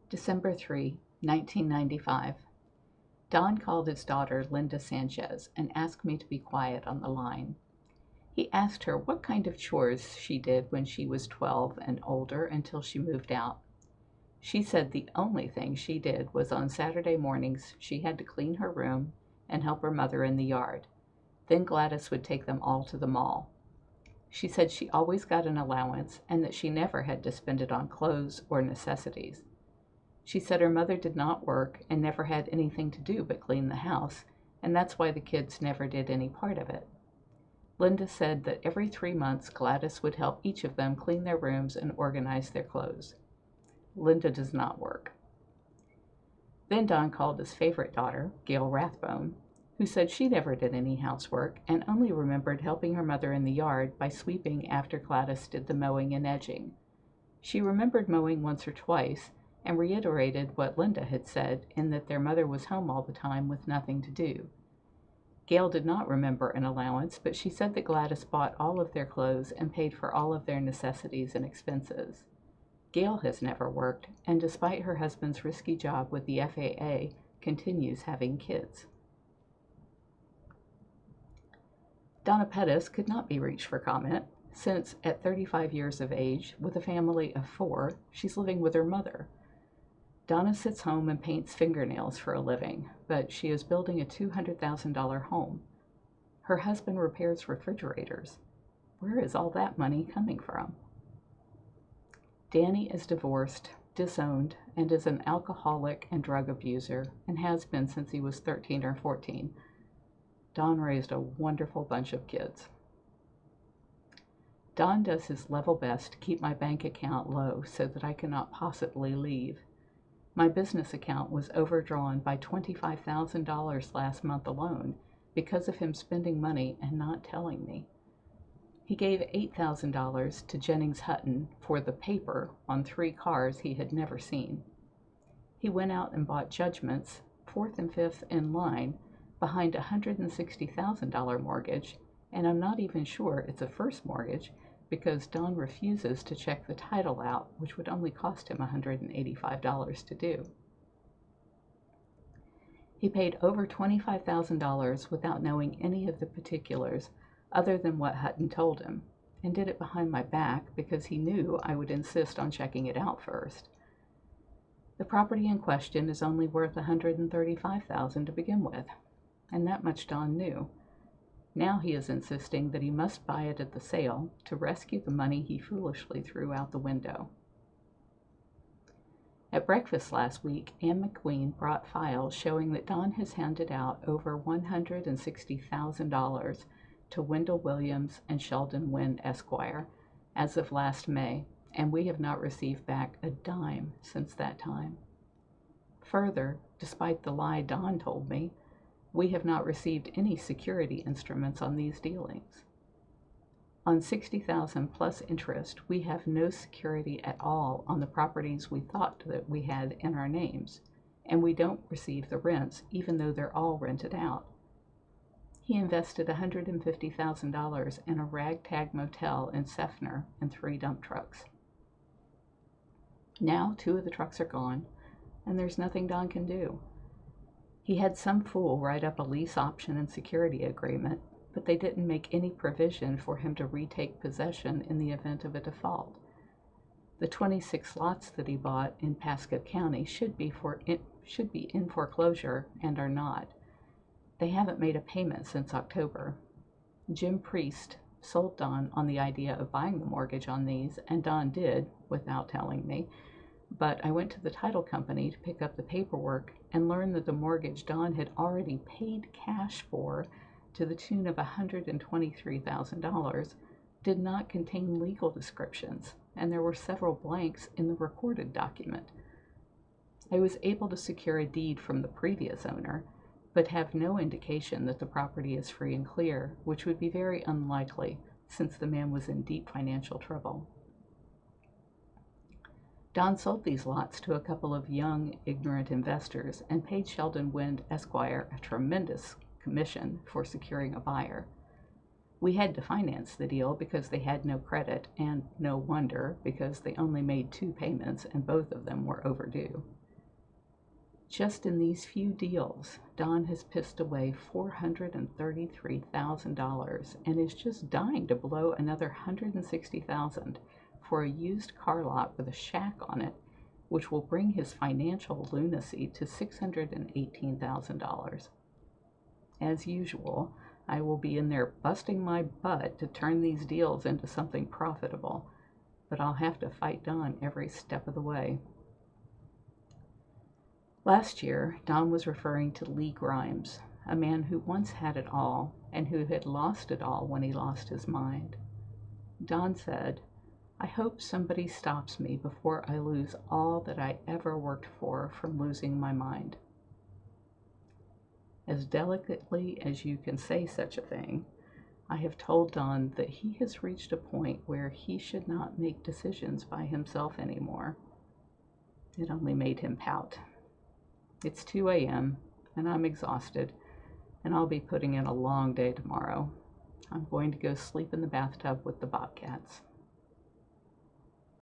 December 3, 1995. Don called his daughter, Lynda Sanchez, and asked me to be quiet on the line. He asked her what kind of chores she did when she was 12 and older until she moved out. She said the only thing she did was on Saturday mornings she had to clean her room and help her mother in the yard. Then Gladys would take them all to the mall. She said she always got an allowance and that she never had to spend it on clothes or necessities. She said her mother did not work and never had anything to do but clean the house, and that's why the kids never did any part of it. Lynda said that every 3 months Gladys would help each of them clean their rooms and organize their clothes. Lynda does not work. Then Don called his favorite daughter, Gail Rathbone, who said she never did any housework and only remembered helping her mother in the yard by sweeping after Gladys did the mowing and edging. She remembered mowing once or twice and reiterated what Lynda had said in that their mother was home all the time with nothing to do. Gail did not remember an allowance, but she said that Gladys bought all of their clothes and paid for all of their necessities and expenses. Gail has never worked, and despite her husband's risky job with the FAA, continues having kids. Donna Pettis could not be reached for comment, since at 35 years of age, with a family of 4, she's living with her mother. Donna sits home and paints fingernails for a living, but she is building a $200,000 home. Her husband repairs refrigerators. Where is all that money coming from? Danny is divorced, disowned, and is an alcoholic and drug abuser, and has been since he was 13 or 14. Don raised a wonderful bunch of kids. Don does his level best to keep my bank account low so that I cannot possibly leave. My business account was overdrawn by $25,000 last month alone because of him spending money and not telling me. He gave $8,000 to Jennings Hutton for the paper on 3 cars he had never seen. He went out and bought judgments, 4th and 5th in line, behind a $160,000 mortgage, and I'm not even sure it's a first mortgage because Don refuses to check the title out, which would only cost him $185 to do. He paid over $25,000 without knowing any of the particulars other than what Hutton told him, and did it behind my back because he knew I would insist on checking it out first. The property in question is only worth $135,000 to begin with, and that much Don knew. Now he is insisting that he must buy it at the sale to rescue the money he foolishly threw out the window. At breakfast last week, Ann McQueen brought files showing that Don has handed out over $160,000 to Wendell Williams and Sheldon Wynn Esquire as of last May, and we have not received back a dime since that time. Further, despite the lie Don told me, we have not received any security instruments on these dealings. On $60,000 plus interest, we have no security at all on the properties we thought that we had in our names, and we don't receive the rents even though they're all rented out. He invested $150,000 in a ragtag motel in Seffner and 3 dump trucks. Now 2 of the trucks are gone, and there's nothing Don can do. He had some fool write up a lease option and security agreement, but they didn't make any provision for him to retake possession in the event of a default. The 26 lots that he bought in Pasco County should be in foreclosure and are not. They haven't made a payment since October. Jim Priest sold Don on the idea of buying the mortgage on these, and Don did, without telling me, but I went to the title company to pick up the paperwork and learned that the mortgage Don had already paid cash for, to the tune of $123,000, did not contain legal descriptions, and there were several blanks in the recorded document. I was able to secure a deed from the previous owner, but have no indication that the property is free and clear, which would be very unlikely since the man was in deep financial trouble. Don sold these lots to a couple of young, ignorant investors and paid Sheldon Wynn Esquire a tremendous commission for securing a buyer. We had to finance the deal because they had no credit, and no wonder, because they only made 2 payments and both of them were overdue. Just in these few deals, Don has pissed away $433,000 and is just dying to blow another $160,000 for a used car lot with a shack on it, which will bring his financial lunacy to $618,000. As usual, I will be in there busting my butt to turn these deals into something profitable, but I'll have to fight Don every step of the way. Last year, Don was referring to Lee Grimes, a man who once had it all and who had lost it all when he lost his mind. Don said, "I hope somebody stops me before I lose all that I ever worked for from losing my mind." As delicately as you can say such a thing, I have told Don that he has reached a point where he should not make decisions by himself anymore. It only made him pout. It's 2 a.m. and I'm exhausted, and I'll be putting in a long day tomorrow. I'm going to go sleep in the bathtub with the bobcats.